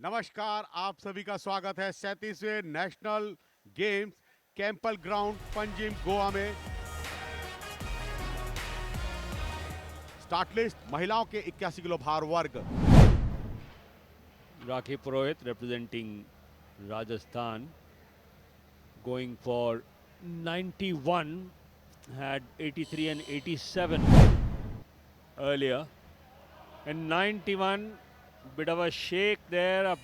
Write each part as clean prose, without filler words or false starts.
नमस्कार, आप सभी का स्वागत है 37वें national games Campal ground Panjim Goa में। स्टार्ट लिस्ट महिलाओं के 81 किलो भार वर्ग। Rakhi Purohit representing Rajasthan going for 91, had 83 and 87 earlier, and 91, bit of a shake there, a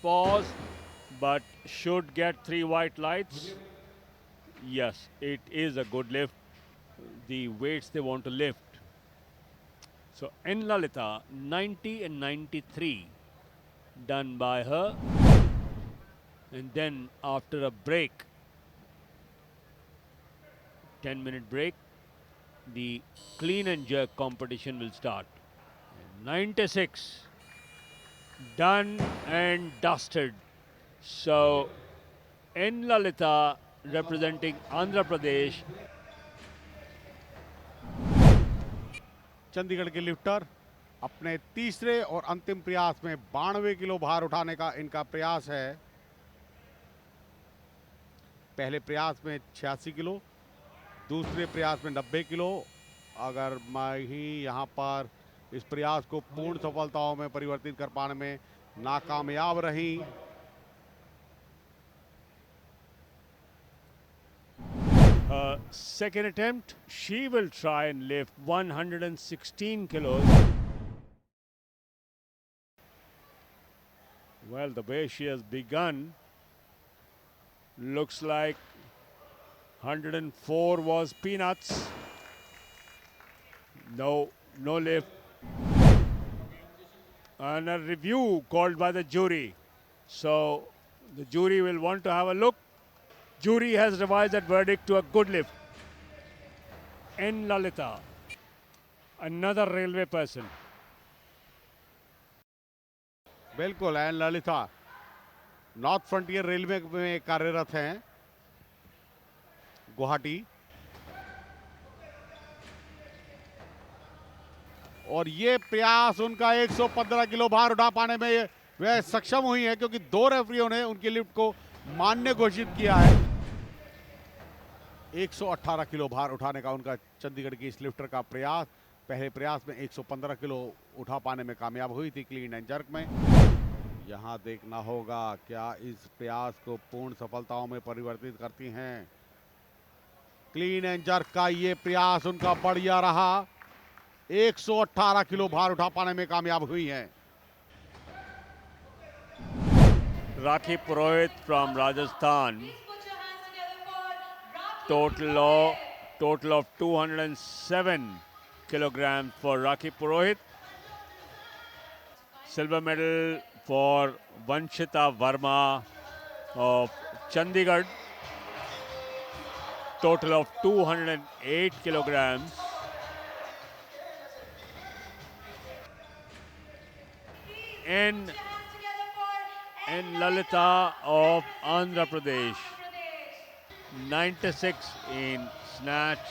pause, but should get 3 white lights. Yes, it is a good lift, the weights they want to lift. So N Lalita 90 and 93 done by her, and then after a break, 10-minute break, the clean and jerk competition will start. 96 done and dusted. So N Lalita representing Andhra Pradesh. Chandigarh के lifter अपने तीसरे और अंतिम प्रयास में 92 kilo भार उठाने का इनका प्रयास है। पहले प्रयास में 86 किलो, दूसरे प्रयास में 90 किलो। अगर मैं ही यहाँ पर इस प्रयास को पूर्ण सफलताओं में परिवर्तित कर पाने में नाकामयाब रही। Second attempt, she will try and lift 116 kilos. Well, the way she has begun, looks like 104 was peanuts. No lift. And a review called by the jury. So the jury will want to have a look. Jury has revised that verdict to a good lift. N Lalita, another railway person. बिल्कुल, N Lalitha North Frontier Railway में कार्यरत हैं, गुवाहाटी। और ये प्रयास उनका 115 kilo भार उठा पाने में वे सक्षम हुई हैं, क्योंकि 2 रेफरियों ने उनकी लिफ्ट को मान्य घोषित किया है। 118 किलो भार उठाने का उनका चंडीगढ़ की इस लिफ्टर का प्रयास। पहले प्रयास में 115 किलो उठा पाने में कामयाब हुई थी क्लीन एंड जर्क में। यहां देखना होगा क्या इस प्रयास को पूर्ण सफलताओं में परिवर्तित करती हैं। क्लीन एंड जर्क का ये प्रयास उनका बढ़िया रहा। 118 किलो भार उठा पाने में कामयाब हुई हैं। Rakhi Purohit from Rajasthan. Total of 207 kilograms for Rakhi Purohit. Silver medal for Vanshita Verma of Chandigarh. Total of 208 kilograms. And Lalita of Andhra Pradesh. 96 in snatch.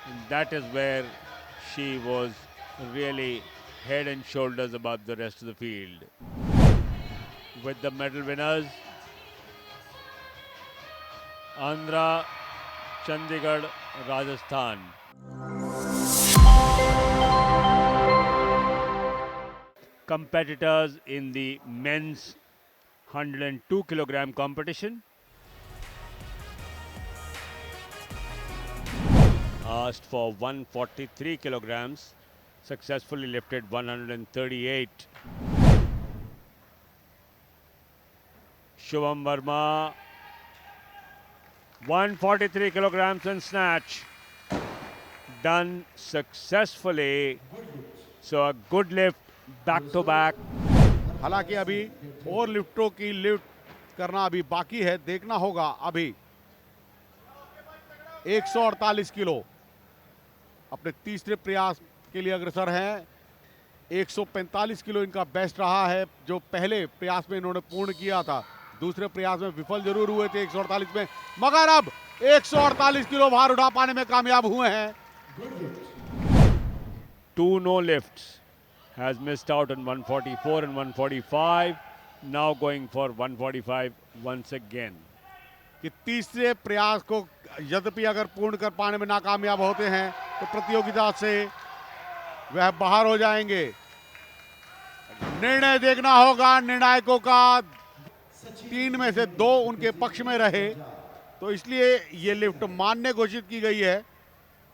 And that is where she was really head and shoulders above the rest of the field. With the medal winners, Andhra, Chandigarh, Rajasthan. Competitors in the men's 102 kilogram competition. Asked for 143 kilograms, successfully lifted 138. Shubham Verma, 143 kilograms in snatch, done successfully. So a good lift back to back. हालांकि अभी और लिफ्टों की lift करना अभी बाकी है, देखना होगा। अभी 148 किलो अपने तीसरे प्रयास के लिए अग्रसर हैं। 145 किलो इनका बेस्ट रहा है, जो पहले प्रयास में इन्होंने पूर्ण किया था। दूसरे प्रयास में विफल जरूर हुए थे 148 में, मगर अब 148 किलो भार उठा पाने में कामयाब हुए हैं। 2 no lifts, has missed out on 144 and 145. Now going for 145 once again. कि तीसरे प्रयास को यद्यपि अगर पूर्ण कर पाने में नाकामयाब होते हैं तो प्रतियोगिता से वह बाहर हो जाएंगे। निर्णय देखना होगा, निर्णायकों का 3 में से 2 उनके पक्ष में रहे, तो इसलिए ये लिफ्ट मान्य घोषित की गई है।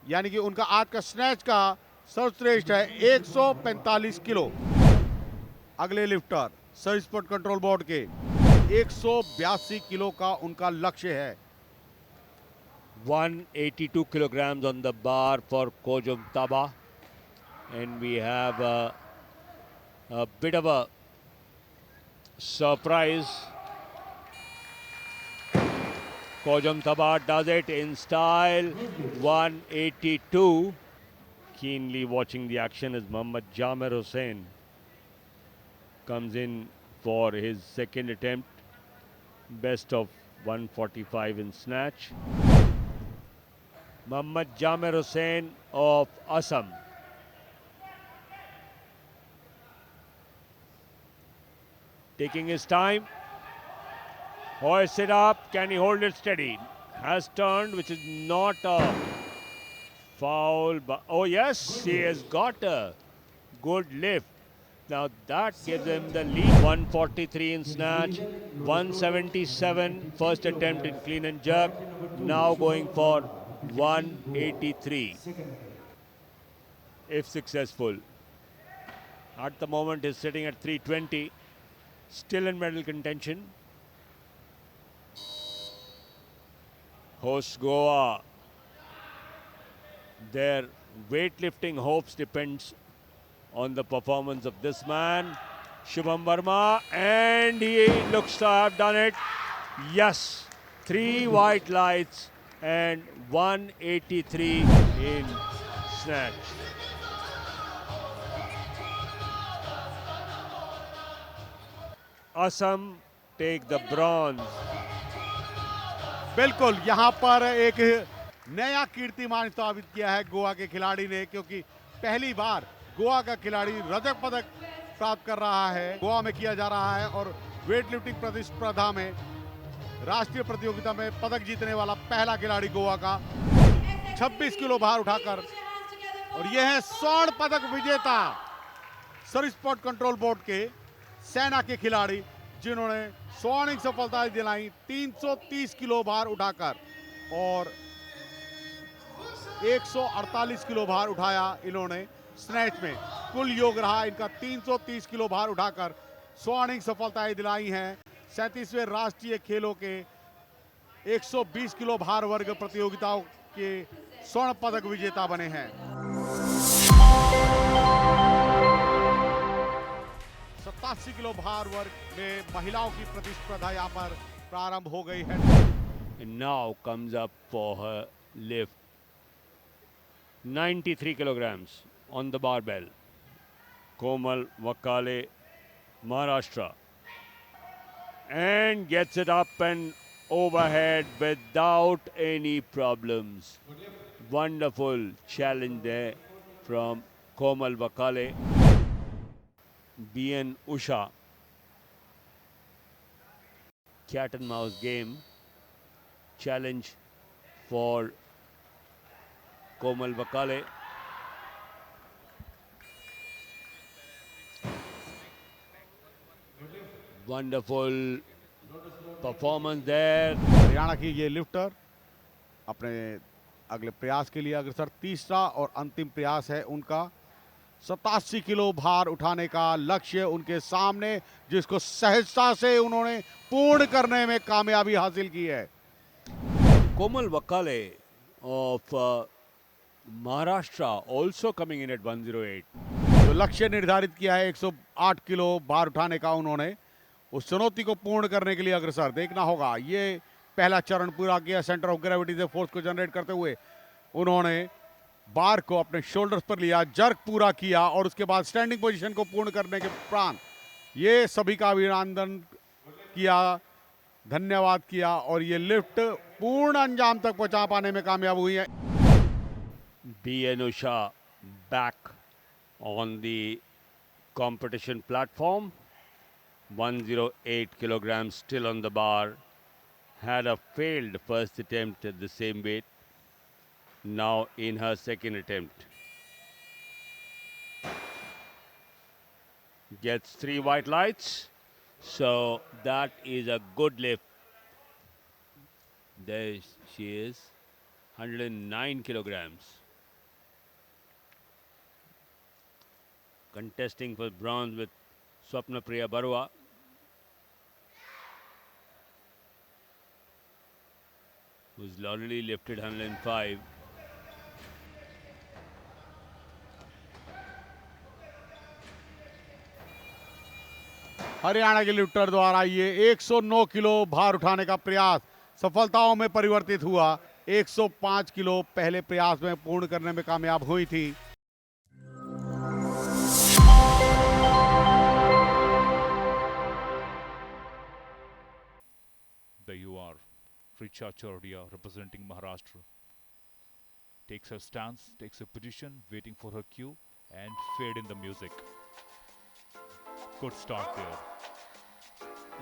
यानी कि उनका आज का स्नैच का सर्वश्रेष्ठ है 145 किलो। अगले lifter service sport control board के 182 किलो का उनका लक्ष्य है। 182 kilograms on the bar for Kojum Taba, and we have a bit of a surprise. Kojum Taba does it in style. 182. Keenly watching the action is Mohammad Jamer Hussain. Comes in for his second attempt. Best of 145 in snatch. Mohammad Jamer Hussain of Assam. Taking his time. Hoists it up. Can he hold it steady? Has turned, which is not a foul. But oh yes, he has got a good lift. Now that gives him the lead. 143 in snatch, 177 first attempt in clean and jerk. Now going for 183 if successful. At the moment is sitting at 320, still in medal contention. Hosts Goa, their weightlifting hopes depends on the performance of this man, Shubham Verma, and he looks to have done it. Yes, 3 white lights and 183 in snatch. Assam take the bronze. बिल्कुल, यहाँ पर एक नया कीर्तिमान स्थापित किया है गोवा के खिलाड़ी ने, क्योंकि पहली बार गोवा का खिलाड़ी रजत पदक प्राप्त कर रहा है। गोवा में किया जा रहा है और वेट लिफ्टिंग प्रतिस्पर्धा में राष्ट्रीय प्रतियोगिता में पदक जीतने वाला पहला खिलाड़ी गोवा का 26 किलो भार उठाकर, और यह है स्वर्ण पदक विजेता सर्विस स्पोर्ट कंट्रोल बोर्ड के सेना के खिलाड़ी, जिन्होंने स्वर्णिम सफलता दिलाई 330 किलो भार उठाकर, और 148 किलो भार उठाया इन्होंने स्नैच में। कुल योग रहा इनका 330 किलो भार उठाकर स्वर्णिम सफलताएं दिलाई हैं। 37वें राष्ट्रीय खेलों के 120 किलो भार वर्ग प्रतियोगिताओं के स्वर्ण पदक विजेता बने हैं। 87 किलो भार वर्ग में महिलाओं की प्रतिस्पर्धा यहाँ पर प्रारंभ हो गई है। And now comes up for her lift. 93 kilograms on the barbell. Komal Vakale, Maharashtra. And gets it up and overhead without any problems. Wonderful challenge there from Komal Vakale. BN Usha. Cat and mouse game. Challenge for Komal Vakale. Wonderful performance there. Haryana की ये lifter अपने अगले प्रयास के लिए अग्रसर। तीसरा और अंतिम प्रयास है उनका। 87 किलो भार उठाने का लक्ष्य उनके सामने, जिसको सहजता से उन्होंने पूर्ण करने में कामयाबी हासिल की है। Komal Vakale of Maharashtra also coming in at 108. जो लक्ष्य निर्धारित किया है 108 किलो भार उठाने का, उन्होंने उस चुनौती को पूर्ण करने के लिए अग्रसर। देखना होगा, ये पहला चरण पूरा किया। सेंटर ऑफ ग्रेविटी से फोर्स को जनरेट करते हुए उन्होंने बार को अपने शोल्डर्स पर लिया, जर्क पूरा किया और उसके बाद स्टैंडिंग पोजीशन को पूर्ण करने के उपरांत ये सभी का अभिनंदन किया, धन्यवाद किया, और ये लिफ्ट पूर्ण अंजाम तक पहुंचा पाने में कामयाब हुई है। BN Usha back on the competition platform. 108 kilograms still on the bar. Had a failed first attempt at the same weight. Now in her second attempt. Gets 3 white lights. So that is a good lift. There she is. 109 kilograms. Contesting for bronze with Swapna Priya Barua. Who's already lifted 105. Haryana के lifter द्वारा ये 109 kilo भार उठाने का प्रयास सफलताओं में परिवर्तित हुआ। 105 किलो पहले प्रयास में पूर्ण करने में कामयाब हुई थी। There you are, Richa Chordia representing Maharashtra. Takes her stance, takes her position, waiting for her cue, and fade in the music. Good start there.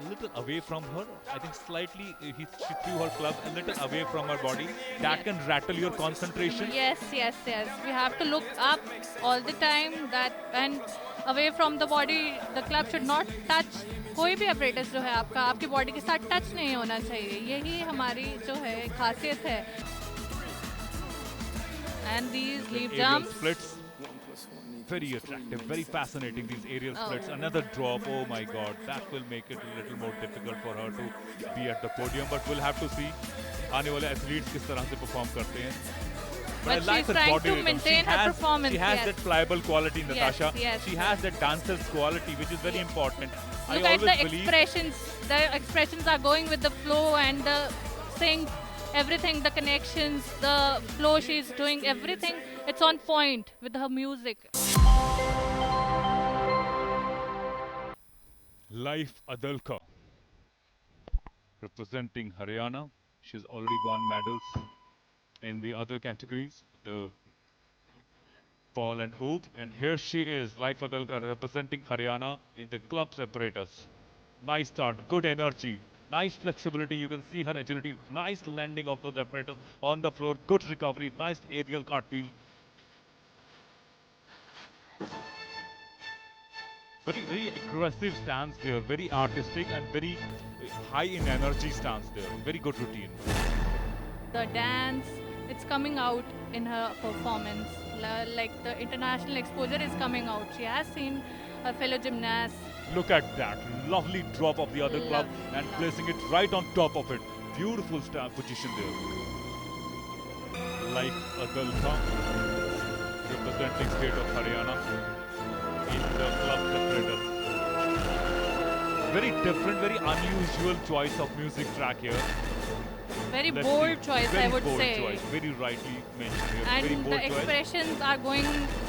A little away from her, I think slightly she threw her club a little away from her body. That can rattle your concentration. Yes, yes, yes. We have to look up all the time that and away from the body. The club should not touch. कोई भी apparatus जो है आपका आपकी body के साथ touch नहीं होना चाहिए. यही हमारी जो है खासियत है. And these leap Aerial jumps. splits. Very attractive, very fascinating, these aerial splits. Another drop, oh my god, that will make it a little more difficult for her to be at the podium. But we'll have to see आने वाले athletes किस तरह से perform करते हैं. But I like she's her trying body to rhythm. maintain her performance, She has yes. that pliable quality, Natasha. yes, She yes. has that dancer's quality, which is very important. Look I at always the believe expressions. The expressions are going with the flow and the sync, everything, the connections, the flow she's doing, everything. It's on point with her music. Life Adalka, representing Haryana. She's already won medals in the other categories, the ball and hoop. And here she is, Life Adalka, representing Haryana in the club separators. Nice start, good energy, nice flexibility. You can see her agility, nice landing of those apparatus on the floor, good recovery, nice aerial cartwheel. Very aggressive stance there, very artistic and very high in energy stance there. Very good routine. The dance, it's coming out in her performance. Like the international exposure is coming out. She has seen her fellow gymnasts. Look at that, lovely drop of the other club Lovely, and lovely. placing it right on top of it. Beautiful position there. Like Adalka, representing state of Haryana in the club separator. Very different, very unusual choice of music track here. Very Let's bold see. choice, Very I would bold say. choice. Very rightly mentioned here. Very And bold the choice. expressions are going,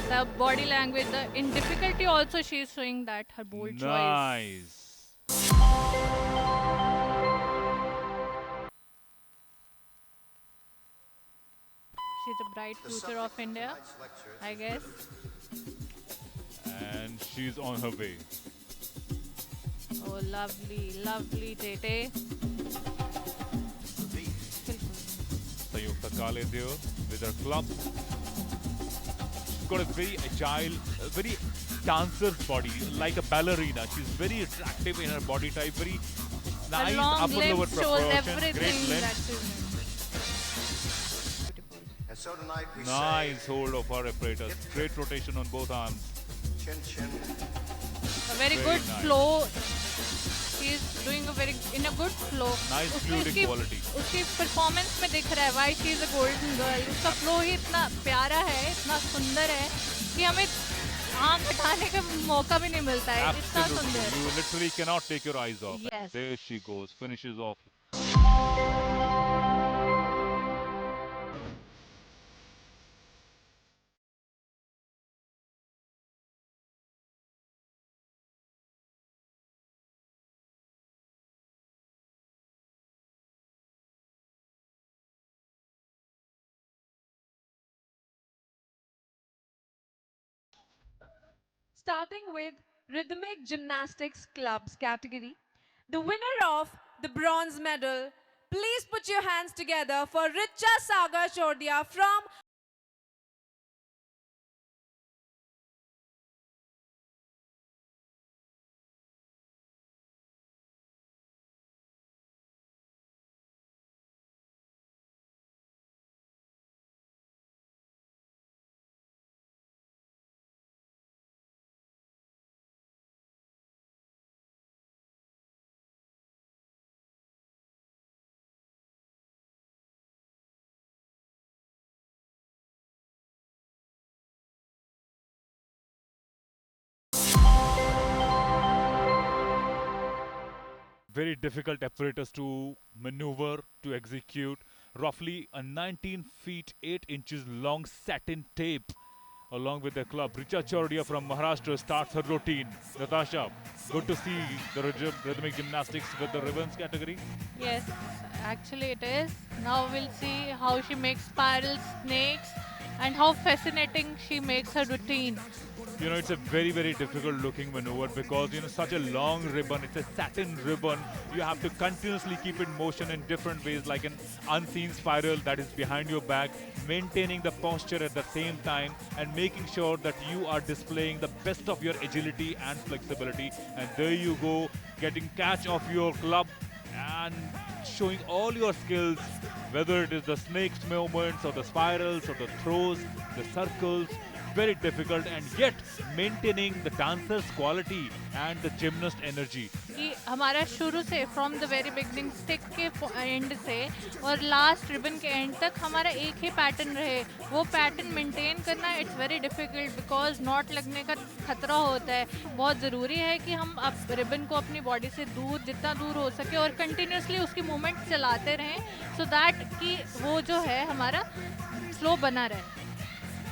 the body language, in difficulty also she is showing that her bold choice. Nice. She's a bright future of India, I guess. And she's on her way. Oh, lovely, lovely Tete. Sayukta Kale there with her club. She's got a very agile, very dancer's body, like a ballerina. She's very attractive in her body type, very Her nice long upper lower limbs shows proportion, everything great that length. she's beautiful. And so tonight we Nice say, hold of her apparatus. Great rotation on both arms. chin chin. A very Very good nice. flow. She's doing a very in a good flow. Nice उसमें fluid उसकी quality. उसकी performance में दिख रहा है why she is a golden girl. उसका flow ही इतना प्यारा है, इतना सुंदर है कि हमें आँख हटाने का मौका भी नहीं मिलता है. इतना Absolutely. सुंदर. You literally cannot take your eyes off. Yes. There she goes. Finishes off. Starting with Rhythmic Gymnastics Clubs category. The winner of the bronze medal, please put your hands together for Richa Sagar Chordia from Very difficult apparatus to maneuver, to execute. Roughly a 19 feet 8 inches long satin tape. Along with the club, Richa Chordia from Maharashtra starts her routine. Natasha, good to see the rhythmic gymnastics with the ribbons category. Yes, actually it is. Now we'll see how she makes spiral snakes and how fascinating she makes her routine. You know, it's a very, very difficult looking maneuver because, you know, such a long ribbon, it's a satin ribbon. You have to continuously keep in motion in different ways, like an unseen spiral that is behind your back, maintaining the posture at the same time and making sure that you are displaying the best of your agility and flexibility. And there you go, getting catch of your club and showing all your skills, whether it is the snakes movements or the spirals or the throws, the circles. Very difficult, and yet maintaining the dancer's quality and the gymnast energy. कि हमारा शुरू से from the very beginning stick के and से और last ribbon के and तक हमारा एक ही पैटर्न रहे, वो पैटर्न मेंटेन करना it's very difficult because not लगने का खतरा होता है. बहुत ज़रूरी है कि हम अब रिबन को अपनी बॉडी से दूर जितना दूर हो सके और कंटिन्यूसली उसकी मूवमेंट चलाते रहें सो दैट कि वो जो है हमारा फ्लो बना रहे.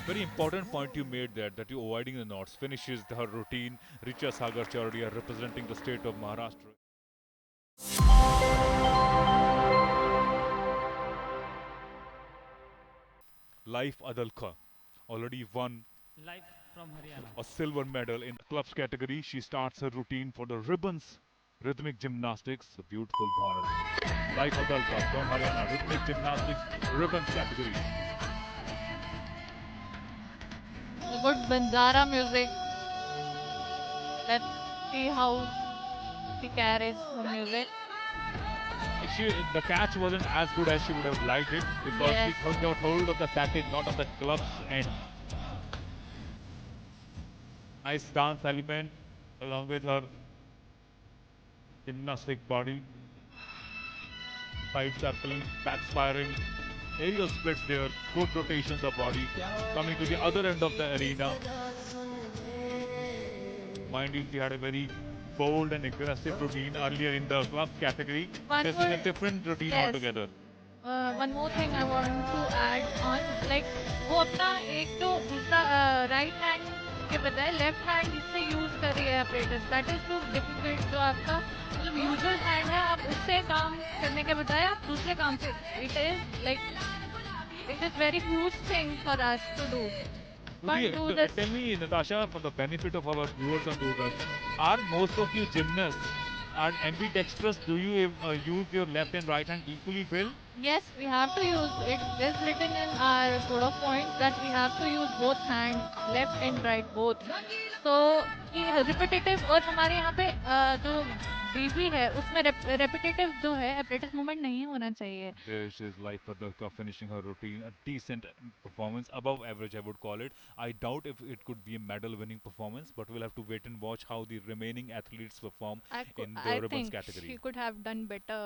Very important point you made there, that you're avoiding the knots. Finishes her routine. Richa Sagar Chordia representing the state of Maharashtra. Life Adalka already won Live from Haryana. a silver medal in the clubs category. She starts her routine for the ribbons. Rhythmic gymnastics, the beautiful Bharat. Life Adalka from Haryana. Rhythmic gymnastics, ribbons category. Good Banjara music. Let's see how she carries the music. The catch wasn't as good as she would have liked it because Yes. she got hold of the satin, not of the club's end. Nice dance element along with her gymnastic body. Side circling, back spiring, aerial splits there, good rotations of body. Coming to the other end of the arena. Mind you, she had a very bold and aggressive routine earlier in the club category. One This is a more- different routine Yes. altogether. One more thing I want to add on, like वो अपना एक तो दूसरा right hand के बजाय left hand इससे use कर रही है operators. That is too difficult. जो आपका मतलब यूजुअल हैंड है आप उससे काम करने के बजाय आप दूसरे काम से it is like it is very huge thing for us to do. But do this. Tell me, Natasha, for the benefit of our viewers and viewers, are most of you gymnasts and ambidextrous? Do you use your left and right hand equally well? Yes, we have to use it. Is written in our code of points that we have to use both hands, left and right both. So ये repetitive और हमारे यहाँ पे जो DB है उसमें repetitive जो है apparatus movement नहीं होना चाहिए. There she is, Life Adalka finishing her routine. A decent performance, above average I would call it. I doubt if it could be a medal winning performance, but we'll have to wait and watch how the remaining athletes perform in the I ribbons think category. she could have done better.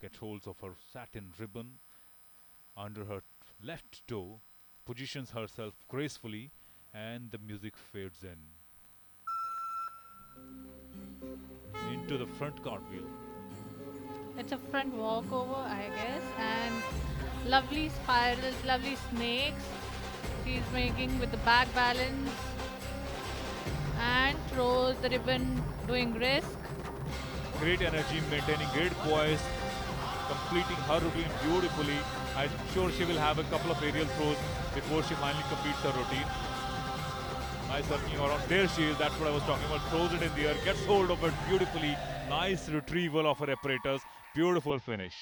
Gets hold of her satin ribbon under her left toe, positions herself gracefully, and the music fades in. Into the front cartwheel. It's a front walkover, I guess, and lovely spirals, lovely snakes. She's making with the back balance and throws the ribbon, doing risk. Great energy, maintaining great poise, completing her routine beautifully. I'm sure she will have a couple of aerial throws before she finally completes her routine. Nice circling around. There she is. That's what I was talking about. Throws it in the air, gets hold of it beautifully. Nice retrieval of her apparatus. Beautiful finish.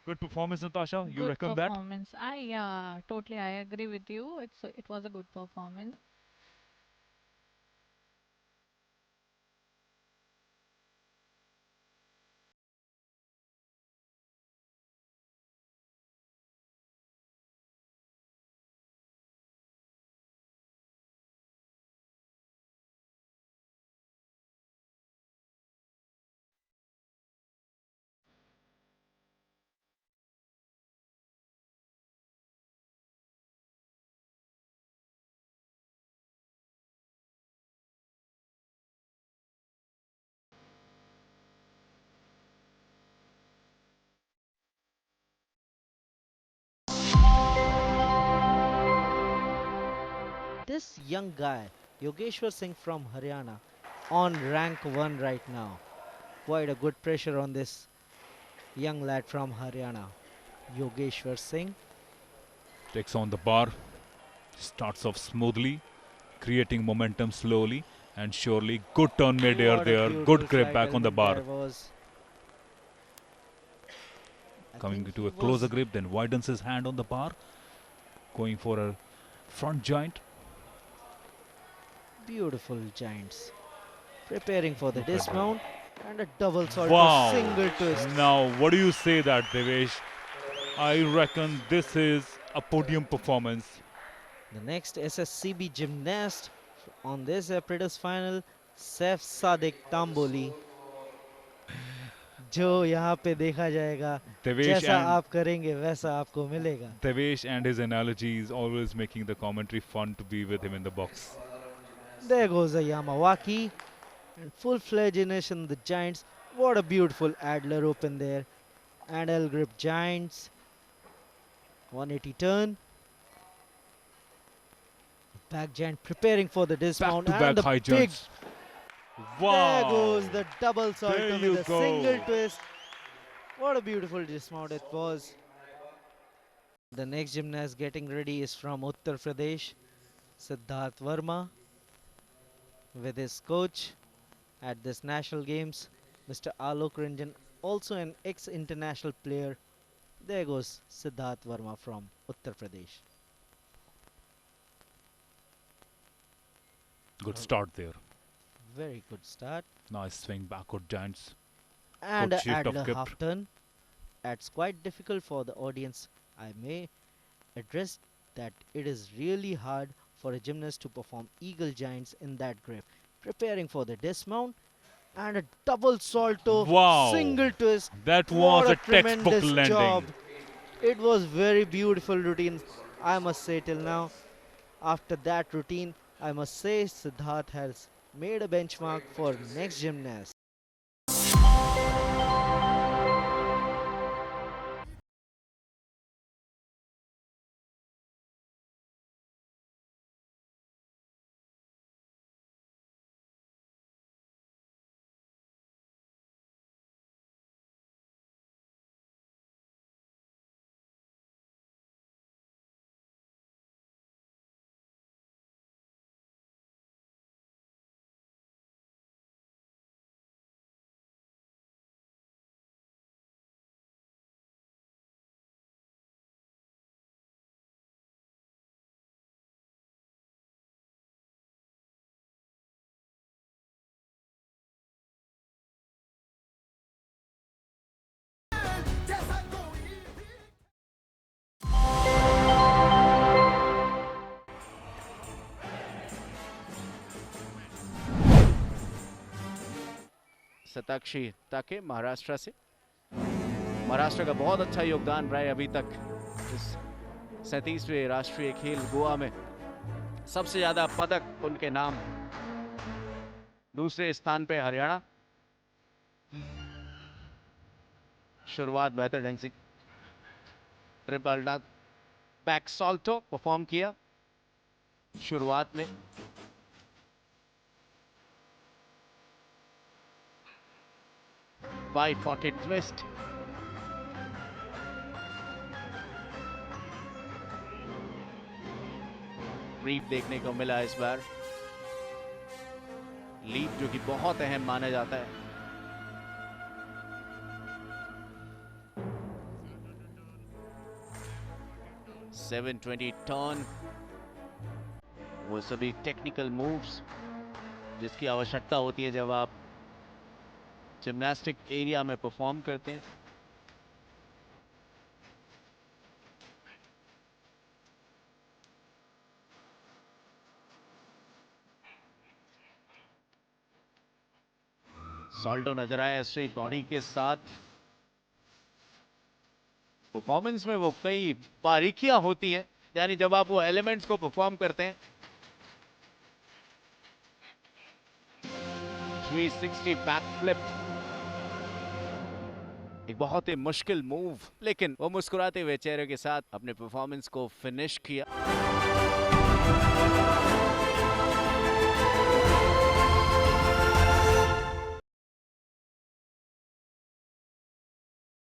Good performance, Natasha. You Good reckon that? performance. Totally I agree with you. It was a good performance. This young guy, Yogeshwar Singh from Haryana, on rank 1 right now. Quite a good pressure on this young lad from Haryana, Yogeshwar Singh. Takes on the bar. Starts off smoothly, creating momentum slowly and surely. Good turn mid-air What a there. beautiful Good grip flight back on the element bar. there was. I Coming think to he a closer was grip, then widens his hand on the bar. Going for a front joint. beautiful giants. Preparing for the Look at that. dismount and a double salto Wow! single twist. Now, what do you say that, Devesh? I reckon this is a podium performance. The next SSCB gymnast on this apparatus final, Saif Sadiq Tamboli. जो यहाँ पे देखा जाएगा Devesh जैसा and आप करेंगे वैसा आपको मिलेगा. Devesh and his analogies always making the commentary fun to be with him in the box. There goes a Yamawaki and full-fledged in the giants. What a beautiful Adler open there. And L grip giants. 180 turn. Back giant preparing for the dismount Back to back and the high big. jumps. There Wow! goes the double salto There with you a go. single twist. What a beautiful dismount it was. The next gymnast getting ready is from Uttar Pradesh, Siddharth Verma, with his coach at this national games, Mr. Alok Ranjan, also an ex-international player. There goes Siddharth Verma from Uttar Pradesh. Good start there. Very good start. Nice swing backward giants. And Good a shift of Adler grip. half turn. That's quite difficult for the audience. I may address that it is really hard for a gymnast to perform eagle giants in that grip. Preparing for the dismount and a double salto, Wow. single twist. That What was a a textbook tremendous landing. job. It was very beautiful routine, I must say till now. After that routine, I must say Siddharth has made a benchmark for next gymnast. Satakshi ताके महाराष्ट्र से महाराष्ट्र का बहुत अच्छा योगदान रहा है अभी तक इस 37वें राष्ट्रीय खेल गोवा में सबसे ज्यादा पदक उनके नाम दूसरे स्थान पे हरियाणा शुरुआत बेहतर ढंग से ट्रिपल डक बैक सॉल्टो परफॉर्म किया शुरुआत में 540 twist. लीप देखने को मिला इस बार। लीप जो कि बहुत अहम माना जाता है। .720 टर्न, वो सभी टेक्निकल मूव्स जिसकी आवश्यकता होती है जब आप जिम्नास्टिक एरिया में परफॉर्म करते हैं। सॉल्टो नजर आया स्ट्रेट बॉडी के साथ। परफॉर्मेंस में वो कई बारीकियां होती हैं, यानी जब आप वो एलिमेंट्स को परफॉर्म करते हैं। 360 बैक फ्लिप, एक बहुत ही मुश्किल मूव, लेकिन वो मुस्कुराते हुए चेहरे के साथ अपने परफॉर्मेंस को फिनिश किया।